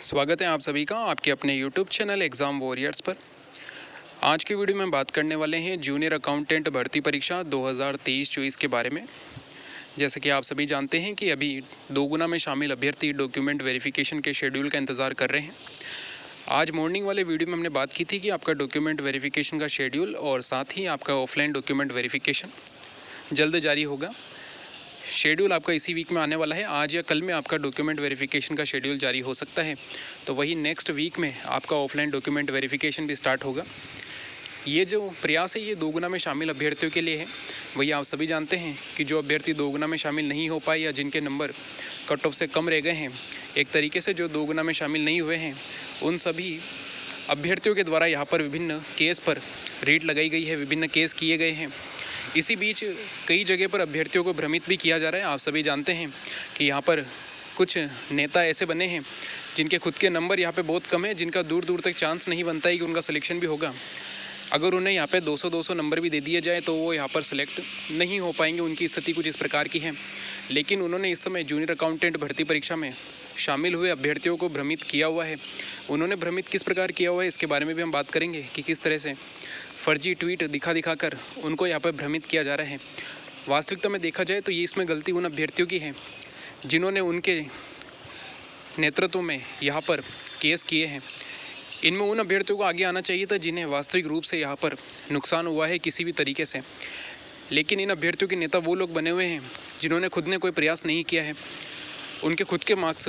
स्वागत है आप सभी का आपके अपने YouTube चैनल एग्ज़ाम वॉरियर्स पर। आज की वीडियो में बात करने वाले हैं जूनियर अकाउंटेंट भर्ती परीक्षा 2023-24 के बारे में। जैसे कि आप सभी जानते हैं कि अभी दोगुना में शामिल अभ्यर्थी डॉक्यूमेंट वेरिफिकेशन के शेड्यूल का इंतज़ार कर रहे हैं। आज मॉर्निंग वाले वीडियो में हमने बात की थी कि आपका डॉक्यूमेंट वेरिफिकेशन का शेड्यूल और साथ ही आपका ऑफलाइन डॉक्यूमेंट वेरिफिकेशन जल्द जारी होगा। शेड्यूल आपका इसी वीक में आने वाला है। आज या कल में आपका डॉक्यूमेंट वेरिफिकेशन का शेड्यूल जारी हो सकता है, तो वही नेक्स्ट वीक में आपका ऑफलाइन डॉक्यूमेंट वेरिफिकेशन भी स्टार्ट होगा। ये जो प्रयास है ये दोगुना में शामिल अभ्यर्थियों के लिए है। वही आप सभी जानते हैं कि जो अभ्यर्थी दोगुना में शामिल नहीं हो पाए या जिनके नंबर कट ऑफ से कम रह गए हैं, एक तरीके से जो दोगुना में शामिल नहीं हुए हैं, उन सभी अभ्यर्थियों के द्वारा यहाँ पर विभिन्न केस पर रेट लगाई गई है, विभिन्न केस किए गए हैं। इसी बीच कई जगह पर अभ्यर्थियों को भ्रमित भी किया जा रहा है। आप सभी जानते हैं कि यहाँ पर कुछ नेता ऐसे बने हैं जिनके खुद के नंबर यहाँ पे बहुत कम है, जिनका दूर दूर तक चांस नहीं बनता है कि उनका सिलेक्शन भी होगा। अगर उन्हें यहाँ पे 200-200 नंबर भी दे दिए जाए तो वो यहाँ पर सिलेक्ट नहीं हो पाएंगे। उनकी स्थिति कुछ इस प्रकार की है। लेकिन उन्होंने इस समय जूनियर अकाउंटेंट भर्ती परीक्षा में शामिल हुए अभ्यर्थियों को भ्रमित किया हुआ है। उन्होंने भ्रमित किस प्रकार किया हुआ है, इसके बारे में भी हम बात करेंगे कि किस तरह से फर्जी ट्वीट दिखा कर उनको यहाँ पर भ्रमित किया जा रहा है। वास्तविकता में देखा जाए तो ये इसमें गलती उन अभ्यर्थियों की है जिन्होंने उनके नेतृत्व में यहाँ पर केस किए हैं। इनमें उन अभ्यर्थियों को आगे आना चाहिए था जिन्हें वास्तविक रूप से यहाँ पर नुकसान हुआ है किसी भी तरीके से। लेकिन इन अभ्यर्थियों के नेता वो लोग बने हुए हैं जिन्होंने खुद ने कोई प्रयास नहीं किया है। उनके खुद के मार्क्स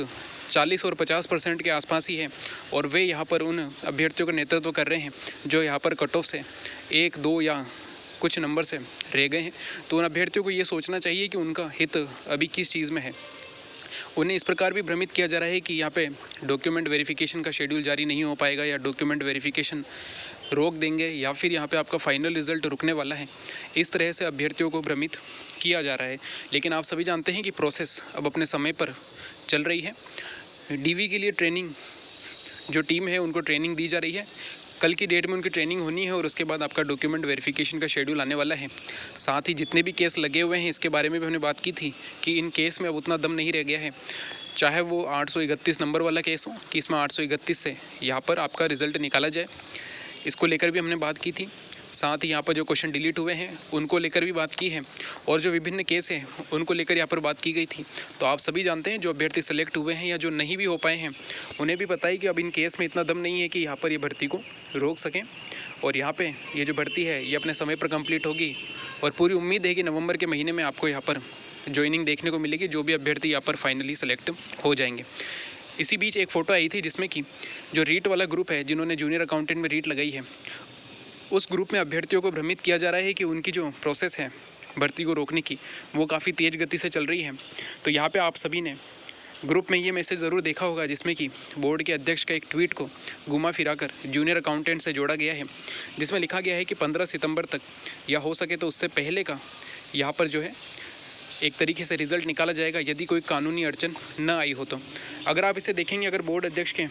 40 और 50% के आसपास ही है और वे यहाँ पर उन अभ्यर्थियों का नेतृत्व कर रहे हैं जो यहाँ पर कट ऑफ से 1-2 या कुछ नंबर से रह गए हैं। तो उन अभ्यर्थियों को ये सोचना चाहिए कि उनका हित अभी किस चीज़ में है। उन्हें इस प्रकार भी भ्रमित किया जा रहा है कि यहाँ पे डॉक्यूमेंट वेरिफिकेशन का शेड्यूल जारी नहीं हो पाएगा या डॉक्यूमेंट वेरिफिकेशन रोक देंगे या फिर यहाँ पे आपका फाइनल रिजल्ट रुकने वाला है। इस तरह से अभ्यर्थियों को भ्रमित किया जा रहा है। लेकिन आप सभी जानते हैं कि प्रोसेस अब अपने समय पर चल रही है। डीवी के लिए ट्रेनिंग जो टीम है उनको ट्रेनिंग दी जा रही है। कल की डेट में उनकी ट्रेनिंग होनी है और उसके बाद आपका डॉक्यूमेंट वेरिफिकेशन का शेड्यूल आने वाला है। साथ ही जितने भी केस लगे हुए हैं इसके बारे में भी हमने बात की थी कि इन केस में अब उतना दम नहीं रह गया है। चाहे वो 831 नंबर वाला केस हो कि इसमें 831 से यहाँ पर आपका रिज़ल्ट निकाला जाए, इसको लेकर भी हमने बात की थी। साथ ही यहाँ पर जो क्वेश्चन डिलीट हुए हैं उनको लेकर भी बात की है और जो विभिन्न केस हैं उनको लेकर यहाँ पर बात की गई थी। तो आप सभी जानते हैं जो अभ्यर्थी सेलेक्ट हुए हैं या जो नहीं भी हो पाए हैं उन्हें भी पता है कि अब इन केस में इतना दम नहीं है कि यहाँ पर ये भर्ती को रोक सकें। और यहाँ पे ये जो भर्ती है ये अपने समय पर कंप्लीट होगी और पूरी उम्मीद है कि नवंबर के महीने में आपको यहाँ पर ज्वाइनिंग देखने को मिलेगी, जो भी अभ्यर्थी यहाँ पर फाइनली सेलेक्ट हो जाएंगे। इसी बीच एक फ़ोटो आई थी जिसमें कि जो रीट वाला ग्रुप है जिन्होंने जूनियर अकाउंटेंट में रीट लगाई है, उस ग्रुप में अभ्यर्थियों को भ्रमित किया जा रहा है कि उनकी जो प्रोसेस है भर्ती को रोकने की वो काफ़ी तेज़ गति से चल रही है। तो यहाँ पे आप सभी ने ग्रुप में ये मैसेज ज़रूर देखा होगा जिसमें कि बोर्ड के अध्यक्ष का एक ट्वीट को घुमा फिरा कर जूनियर अकाउंटेंट से जोड़ा गया है, जिसमें लिखा गया है कि 15 सितंबर तक या हो सके तो उससे पहले का यहाँ पर जो है एक तरीके से रिज़ल्ट निकाला जाएगा यदि कोई कानूनी अड़चन न आई हो तो। अगर आप इसे देखेंगे, अगर बोर्ड अध्यक्ष के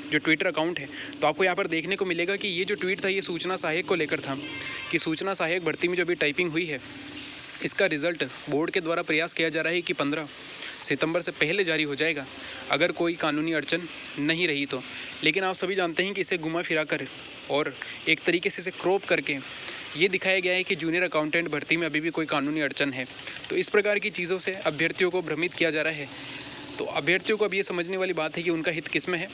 जो ट्विटर अकाउंट है तो आपको यहाँ पर देखने को मिलेगा कि ये जो ट्वीट था ये सूचना सहायक को लेकर था कि सूचना सहायक भर्ती में जो अभी टाइपिंग हुई है इसका रिज़ल्ट बोर्ड के द्वारा प्रयास किया जा रहा है कि 15 सितंबर से पहले जारी हो जाएगा अगर कोई कानूनी अड़चन नहीं रही तो। लेकिन आप सभी जानते हैं कि इसे घुमा फिरा कर और एक तरीके से इसे क्रॉप करके ये दिखाया गया है कि जूनियर अकाउंटेंट भर्ती में अभी भी कोई कानूनी अड़चन है। तो इस प्रकार की चीज़ों से अभ्यर्थियों को भ्रमित किया जा रहा है। तो अभ्यर्थियों को अब ये समझने वाली बात है कि उनका हित किस में है।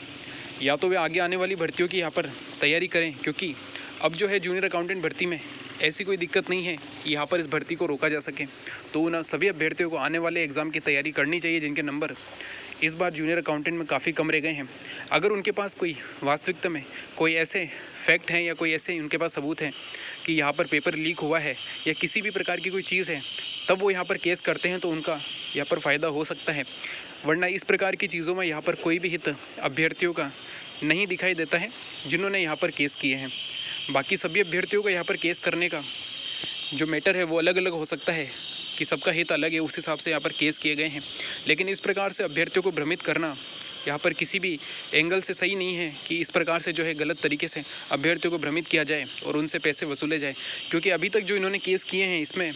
या तो वे आगे आने वाली भर्तियों की यहाँ पर तैयारी करें, क्योंकि अब जो है जूनियर अकाउंटेंट भर्ती में ऐसी कोई दिक्कत नहीं है कि यहाँ पर इस भर्ती को रोका जा सके। तो उन सभी अभ्यर्थियों को आने वाले एग्ज़ाम की तैयारी करनी चाहिए जिनके नंबर इस बार जूनियर अकाउंटेंट में काफ़ी कम रह गए हैं। अगर उनके पास कोई वास्तविकता में कोई ऐसे फैक्ट हैं या कोई ऐसे उनके पास सबूत हैं कि यहाँ पर पेपर लीक हुआ है या किसी भी प्रकार की कोई चीज़ है, तब वो यहाँ पर केस करते हैं तो उनका यहाँ पर फ़ायदा हो सकता है। वरना इस प्रकार की चीज़ों में यहाँ पर कोई भी हित अभ्यर्थियों का नहीं दिखाई देता है जिन्होंने यहाँ पर केस किए हैं। बाकी सभी अभ्यर्थियों का यहाँ पर केस करने का जो मैटर है वो अलग अलग हो सकता है कि सबका हित अलग है, उस हिसाब से यहाँ पर केस किए गए हैं। लेकिन इस प्रकार से अभ्यर्थियों को भ्रमित करना यहाँ पर किसी भी एंगल से सही नहीं है कि इस प्रकार से जो है गलत तरीके से अभ्यर्थियों को भ्रमित किया जाए और उनसे पैसे वसूले जाए। क्योंकि अभी तक जो इन्होंने केस किए हैं इसमें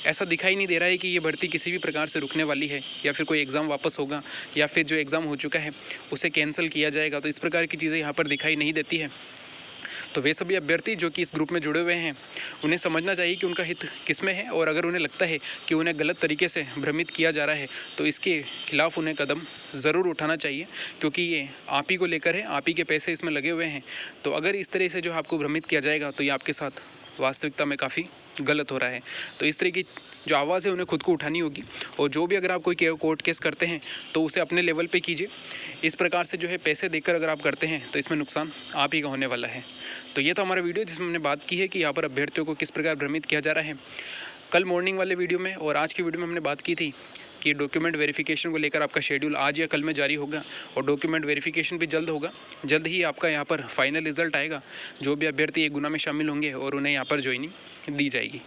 ऐसा दिखाई नहीं दे रहा है कि ये भर्ती किसी भी प्रकार से रुकने वाली है या फिर कोई एग्ज़ाम वापस होगा या फिर जो एग्ज़ाम हो चुका है उसे कैंसिल किया जाएगा। तो इस प्रकार की चीज़ें यहाँ पर दिखाई नहीं देती है। तो वे सभी अभ्यर्थी जो कि इस ग्रुप में जुड़े हुए हैं, उन्हें समझना चाहिए कि उनका हित किस में है, और अगर उन्हें लगता है कि उन्हें गलत तरीके से भ्रमित किया जा रहा है तो इसके खिलाफ़ उन्हें कदम ज़रूर उठाना चाहिए, क्योंकि ये आप ही को लेकर है, आप ही के पैसे इसमें लगे हुए हैं। तो अगर इस तरह से जो आपको भ्रमित किया जाएगा तो ये आपके साथ वास्तविकता में काफ़ी गलत हो रहा है। तो इस तरह की जो आवाज़ है उन्हें खुद को उठानी होगी, और जो भी अगर आप कोई कोर्ट केस करते हैं तो उसे अपने लेवल पे कीजिए। इस प्रकार से जो है पैसे देकर अगर आप करते हैं तो इसमें नुकसान आप ही का होने वाला है। तो ये था हमारा वीडियो जिसमें हमने बात की है कि यहाँ पर अभ्यर्थियों को किस प्रकार भ्रमित किया जा रहा है। कल मॉर्निंग वाले वीडियो में और आज की वीडियो में हमने बात की थी कि डॉक्यूमेंट वेरिफिकेशन को लेकर आपका शेड्यूल आज या कल में जारी होगा, और डॉक्यूमेंट वेरिफिकेशन भी जल्द होगा। जल्द ही आपका यहाँ पर फाइनल रिजल्ट आएगा। जो भी अभ्यर्थी एक गुना में शामिल होंगे और उन्हें यहाँ पर ज्वाइनिंग दी जाएगी।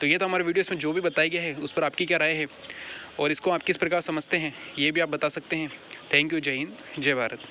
तो ये था हमारा वीडियो। इसमें जो भी बताया गया है उस पर आपकी क्या राय है और इसको आप किस प्रकार समझते हैं ये भी आप बता सकते हैं। Thank you. जय हिंद, जय भारत।